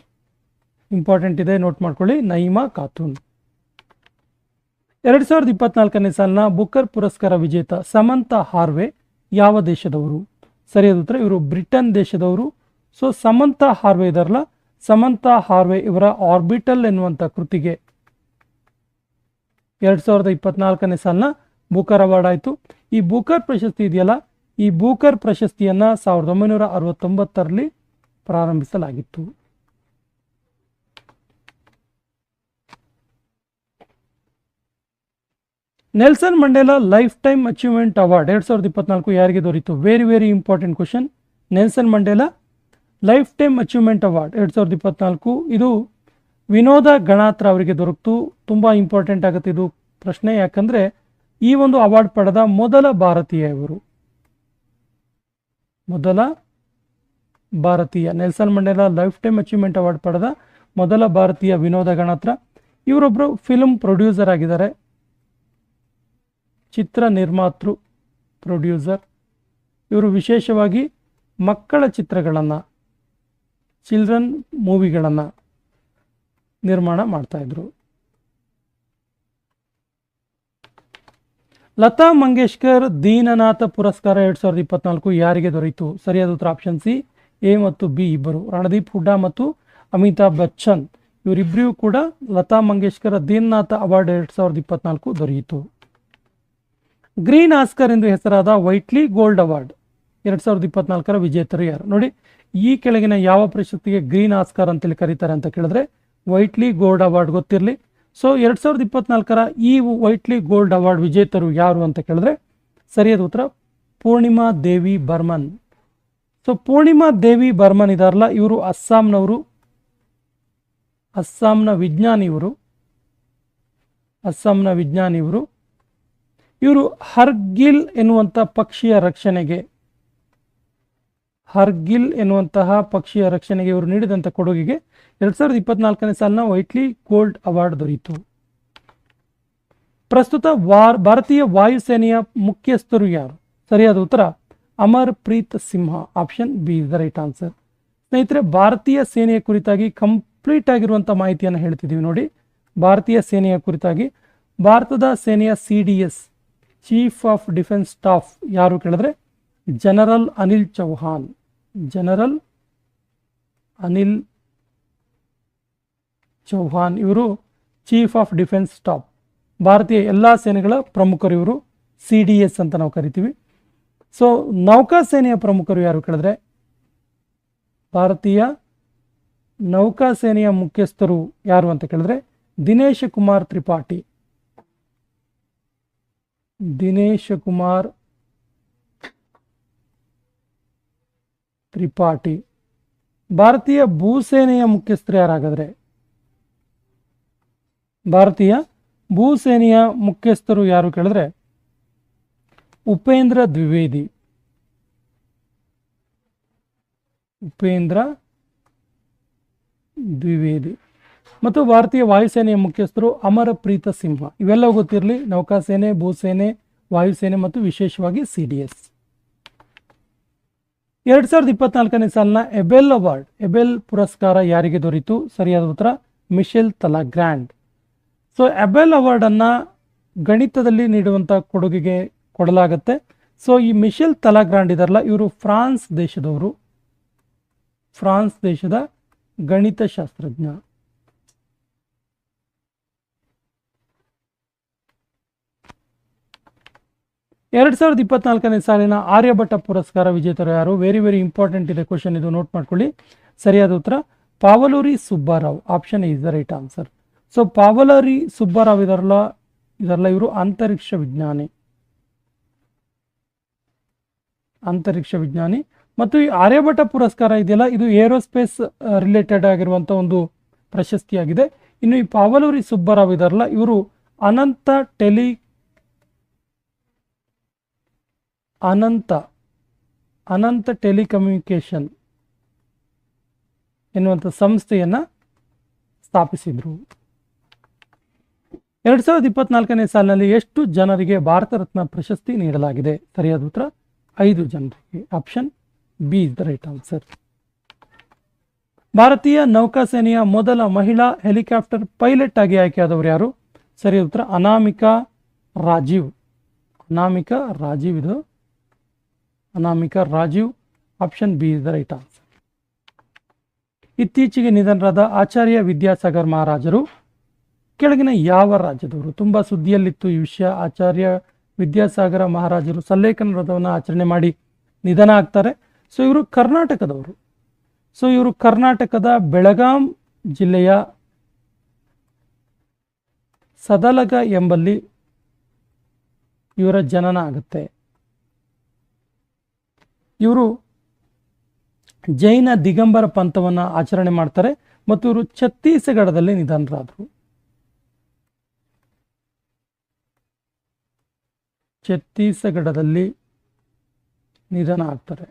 Important ಇದೆ, ನೋಟ್ ಮಾಡ್ಕೊಳ್ಳಿ. ನಹೀಮಾ ಖಾತೂನ್. 2024ನೇ ಸಾಲಿನ ಬುಕರ್ ಪುರಸ್ಕಾರ ವಿಜೇತ ಸಮಂತಾ ಹಾರ್ವೆ ಯಾವ ದೇಶದವರು? ಸರಿಯಾದ ಉತ್ತರ ಇವರು ಬ್ರಿಟನ್ ದೇಶದವರು. ಸೊ ಸಮಂತಾ ಹಾರ್ವೆ ಇದಾರಲ್ಲ, ಸಮಂತಾ ಹಾರ್ವೆ ಇವರ ಆರ್ಬಿಟಲ್ ಎನ್ನುವಂಥ ಕೃತಿಗೆ 2024ನೇ ಸಾಲಿನ ಬೂಕರ್ ಅವಾರ್ಡ್ ಆಯಿತು. ಈ ಬೂಕರ್ ಪ್ರಶಸ್ತಿ ಇದೆಯಲ್ಲ, ಈ ಬೂಕರ್ ಪ್ರಶಸ್ತಿಯನ್ನು 1969ರಲ್ಲಿ ಪ್ರಾರಂಭಿಸಲಾಗಿತ್ತು. Nelson Mandela lifetime achievement award 2024 ಯಾರಿಗೆ ದೊರೆಯಿತು? Very very important question. Nelson Mandela lifetime achievement award 2024 ಇದು ವಿನೋದ ಗಣಾತ್ರ ಅವರಿಗೆ ದೊರಕಿತು. ತುಂಬ ಇಂಪಾರ್ಟೆಂಟ್ ಆಗುತ್ತೆ ಇದು ಪ್ರಶ್ನೆ, ಯಾಕಂದರೆ ಈ ಒಂದು ಅವಾರ್ಡ್ ಪಡೆದ ಮೊದಲ ಭಾರತೀಯ ಇವರು. ಮೊದಲ ಭಾರತೀಯ Nelson Mandela lifetime achievement award ಪಡೆದ ಮೊದಲ ಭಾರತೀಯ ವಿನೋದ ಗಣತ್ರ. ಇವರೊಬ್ಬರು ಫಿಲ್ಮ್ ಪ್ರೊಡ್ಯೂಸರ್ ಆಗಿದ್ದಾರೆ, ಚಿತ್ರ ನಿರ್ಮಾತೃ, ಪ್ರೊಡ್ಯೂಸರ್. ಇವರು ವಿಶೇಷವಾಗಿ ಮಕ್ಕಳ ಚಿತ್ರಗಳನ್ನು, ಚಿಲ್ಡ್ರನ್ ಮೂವಿಗಳನ್ನು ನಿರ್ಮಾಣ ಮಾಡ್ತಾಯಿದ್ರು. ಲತಾ ಮಂಗೇಶ್ಕರ್ ದೀನನಾಥ ಪುರಸ್ಕಾರ 2024 ಯಾರಿಗೆ ದೊರೆಯಿತು? ಸರಿಯಾದ ಉತ್ತರ ಆಪ್ಷನ್ ಸಿ, ಎ ಮತ್ತು ಬಿ ಇಬ್ಬರು, ರಣದೀಪ್ ಹುಡ್ಡಾ ಮತ್ತು ಅಮಿತಾಬ್ ಬಚ್ಚನ್. ಇವರಿಬ್ಬರಿಗೂ ಕೂಡ ಲತಾ ಮಂಗೇಶ್ಕರ್ ದೀನನಾಥ ಅವಾರ್ಡ್ 2024 ದೊರೆಯಿತು. ಗ್ರೀನ್ ಆಸ್ಕರ್ ಎಂದು ಹೆಸರಾದ ವೈಟ್ಲಿ ಗೋಲ್ಡ್ ಅವಾರ್ಡ್ 2024 ವಿಜೇತರು ಯಾರು? ನೋಡಿ, ಈ ಕೆಳಗಿನ ಯಾವ ಪ್ರಶಸ್ತಿಗೆ ಗ್ರೀನ್ ಆಸ್ಕರ್ ಅಂತೇಳಿ ಕರೀತಾರೆ ಅಂತ ಕೇಳಿದ್ರೆ ವೈಟ್ಲಿ ಗೋಲ್ಡ್ ಅವಾರ್ಡ್ ಗೊತ್ತಿರಲಿ. ಸೊ 2024 ಈ ವೈಟ್ಲಿ ಗೋಲ್ಡ್ ಅವಾರ್ಡ್ ವಿಜೇತರು ಯಾರು ಅಂತ ಕೇಳಿದ್ರೆ ಸರಿಯಾದ ಉತ್ತರ ಪೂರ್ಣಿಮಾ ದೇವಿ ಬರ್ಮನ್. ಸೊ ಪೂರ್ಣಿಮಾ ದೇವಿ ಬರ್ಮನ್ ಇದಾರಲ್ಲ, ಇವರು ಅಸ್ಸಾಂನ ವಿಜ್ಞಾನಿ ಇವರು. ಇವರು ಹರ್ಗಿಲ್ ಎನ್ನುವಂತಹ ಪಕ್ಷಿಯ ರಕ್ಷಣೆಗೆ ಇವರು ನೀಡಿದಂಥ ಕೊಡುಗೆಗೆ 2024 ಸಾಲಿನ ವೈಟ್ಲಿ ಗೋಲ್ಡ್ ಅವಾರ್ಡ್ ದೊರೆಯಿತು. ಪ್ರಸ್ತುತ ಭಾರತೀಯ ವಾಯುಸೇನೆಯ ಮುಖ್ಯಸ್ಥರು ಯಾರು? ಸರಿಯಾದ ಉತ್ತರ Amar Preet Singh. Option B is the right answer. ಸ್ನೇಹಿತರೆ, ಭಾರತೀಯ ಸೇನೆಯ ಕುರಿತಾಗಿ ಕಂಪ್ಲೀಟ್ ಆಗಿರುವಂಥ ಮಾಹಿತಿಯನ್ನು ಹೇಳ್ತಿದ್ದೀವಿ ನೋಡಿ. ಭಾರತೀಯ ಸೇನೆಯ ಕುರಿತಾಗಿ ಭಾರತದ ಸೇನೆಯ CDS chief of defence staff ಯಾರು ಕೇಳಿದ್ರೆ ಜನರಲ್ ಅನಿಲ್ ಚೌಹಾನ್ ಇವರು ಚೀಫ್ ಆಫ್ ಡಿಫೆನ್ಸ್ ಸ್ಟಾಫ್. ಭಾರತೀಯ ಎಲ್ಲ ಸೇನೆಗಳ ಪ್ರಮುಖರು ಇವರು, CDS ಅಂತ ನಾವು ಕರಿತೀವಿ. ಸೊ ನೌಕಾಸೇನೆಯ ಪ್ರಮುಖರು ಯಾರು ಕೇಳಿದ್ರೆ ಭಾರತೀಯ ನೌಕಾಸೇನೆಯ ಮುಖ್ಯಸ್ಥರು ಯಾರು ಅಂತ ಕೇಳಿದ್ರೆ ದಿನೇಶ್ ಕುಮಾರ್ ತ್ರಿಪಾಠಿ. ಭಾರತೀಯ ಭೂಸೇನೆಯ ಮುಖ್ಯಸ್ಥರು ಯಾರಾಗಾದ್ರೆ ಭಾರತೀಯ ಭೂಸೇನೆಯ ಮುಖ್ಯಸ್ಥರು ಯಾರು ಕೇಳಿದ್ರೆ ಉಪೇಂದ್ರ ದ್ವಿವೇದಿ ಮತ್ತು ಭಾರತೀಯ ವಾಯುಸೇನೆಯ ಮುಖ್ಯಸ್ಥರು ಅಮರಪ್ರೀತ ಸಿಂಹ. ಇವೆಲ್ಲ ಗೊತ್ತಿರಲಿ, ನೌಕಾಸೇನೆ, ಭೂಸೇನೆ, ವಾಯುಸೇನೆ ಮತ್ತು ವಿಶೇಷವಾಗಿ CDS. 2024 ಸಾಲಿನ ಎಬೆಲ್ ಪುರಸ್ಕಾರ ಯಾರಿಗೆ ದೊರೆಯಿತು? ಸರಿಯಾದ ಉತ್ತರ ಮಿಶೆಲ್ ತಲಾಗ್ರಾಂಡ್. ಸೊ ಎಬೆಲ್ ಅವಾರ್ಡ್ ಅನ್ನ ಗಣಿತದಲ್ಲಿ ನೀಡುವಂಥ ಕೊಡುಗೆಗೆ ಕೊಡಲಾಗುತ್ತೆ. ಸೊ ಈ ಮಿಶೆಲ್ ತಲಾಗ್ರಾಂಡ್ ಇದಾರಲ್ಲ, ಇವರು ಫ್ರಾನ್ಸ್ ದೇಶದ ಗಣಿತಶಾಸ್ತ್ರಜ್ಞ. ಎರಡ್ 2024 ಸಾಲಿನ ಆರ್ಯಭಟ್ಟ ಪುರಸ್ಕಾರ ವಿಜೇತರು ಯಾರು? ವೆರಿ ಇಂಪಾರ್ಟೆಂಟ್ ಇದೆ ಕ್ವಶನ್, ಇದು ನೋಟ್ ಮಾಡ್ಕೊಳ್ಳಿ. ಸರಿಯಾದ ಉತ್ತರ Pavaluri Subbarao. Option is the right answer. So Pavaluri Subbarao ಇದರಲ್ಲ ಇವರು ಅಂತರಿಕ್ಷ ವಿಜ್ಞಾನಿ. ಮತ್ತು ಈ ಆರ್ಯಭಟ್ಟ ಪುರಸ್ಕಾರ ಇದೆಯಲ್ಲ, ಇದು ಏರೋಸ್ಪೇಸ್ ರಿಲೇಟೆಡ್ ಆಗಿರುವಂಥ ಒಂದು ಪ್ರಶಸ್ತಿಯಾಗಿದೆ. ಇನ್ನು ಈ ಪಾವಲೂರಿ ಸುಬ್ಬಾರಾವ್ ಇದಾರಲ್ಲ, ಇವರು ಅನಂತ ಟೆಲಿಕಮ್ಯುನಿಕೇಶನ್ ಎನ್ನುವಂಥ ಸಂಸ್ಥೆಯನ್ನು ಸ್ಥಾಪಿಸಿದರು. 2024 ಸಾಲಿನಲ್ಲಿ ಎಷ್ಟು ಜನರಿಗೆ ಭಾರತ ರತ್ನ ಪ್ರಶಸ್ತಿ ನೀಡಲಾಗಿದೆ? ಸರಿಯಾದ ಉತ್ತರ 5 ಜನರಿಗೆ. Option B is the right answer. ಭಾರತೀಯ ನೌಕಾಸೇನೆಯ ಮೊದಲ ಮಹಿಳಾ ಹೆಲಿಕಾಪ್ಟರ್ ಪೈಲಟ್ ಆಗಿ ಆಯ್ಕೆಯಾದವರು ಯಾರು? ಸರಿಯಾದ ಉತ್ತರ Anamika Rajeev. Option B is the right answer. ಇತ್ತೀಚೆಗೆ ನಿಧನರಾದ ಆಚಾರ್ಯ ವಿದ್ಯಾಸಾಗರ್ ಮಹಾರಾಜರು ಕೆಳಗಿನ ಯಾವ ರಾಜ್ಯದವರು? ತುಂಬ ಸುದ್ದಿಯಲ್ಲಿತ್ತು ಈ ವಿಷಯ. ಆಚಾರ್ಯ ವಿದ್ಯಾಸಾಗರ ಮಹಾರಾಜರು ಸಲ್ಲೇಖನ ವ್ರತವನ್ನು ಆಚರಣೆ ಮಾಡಿ ನಿಧನ ಆಗ್ತಾರೆ. ಸೊ ಇವರು ಕರ್ನಾಟಕದ ಬೆಳಗಾಂ ಜಿಲ್ಲೆಯ ಸದಲಗ ಎಂಬಲ್ಲಿ ಇವರ ಜನನ ಆಗುತ್ತೆ. ಇವರು ಜೈನ ದಿಗಂಬರ ಪಂಥವನ್ನು ಆಚರಣೆ ಮಾಡ್ತಾರೆ ಮತ್ತು ಇವರು ಛತ್ತೀಸ್ಗಢದಲ್ಲಿ ನಿಧನರಾದರು. ಛತ್ತೀಸ್ಗಢದಲ್ಲಿ ನಿಧನ ಆಗ್ತಾರೆ.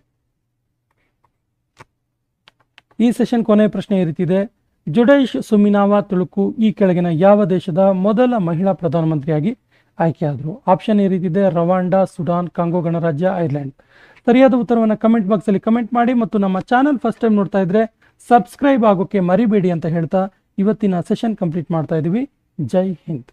ಈ ಸೆಷನ್ ಕೊನೆಯ ಪ್ರಶ್ನೆ ಈ ರೀತಿ ಇದೆ. ಜುಡೈಶ್ ಸುಮಿನಾವಾ ತುಳುಕು ಈ ಕೆಳಗಿನ ಯಾವ ದೇಶದ ಮೊದಲ ಮಹಿಳಾ ಪ್ರಧಾನಮಂತ್ರಿಯಾಗಿ ಆಯ್ಕೆಯಾದರು? ಆಪ್ಷನ್ ಈ ರೀತಿ ಇದೆ: ರವಾಂಡಾ, ಸುಡಾನ್, ಕಾಂಗೋ ಗಣರಾಜ್ಯ, ಐರ್ಲೆಂಡ್. ಸರಿಯಾದ ಉತ್ತರವನ್ನು ಕಮೆಂಟ್ ಬಾಕ್ಸಲ್ಲಿ ಕಮೆಂಟ್ ಮಾಡಿ ಮತ್ತು ನಮ್ಮ ಚಾನಲ್ ಫಸ್ಟ್ ಟೈಮ್ ನೋಡ್ತಾ ಇದ್ರೆ ಸಬ್ಸ್ಕ್ರೈಬ್ ಆಗೋಕ್ಕೆ ಮರಿಬೇಡಿ ಅಂತ ಹೇಳ್ತಾ ಇವತ್ತಿನ ಸೆಷನ್ ಕಂಪ್ಲೀಟ್ ಮಾಡ್ತಾ ಇದ್ದೀವಿ. ಜೈ ಹಿಂದ್.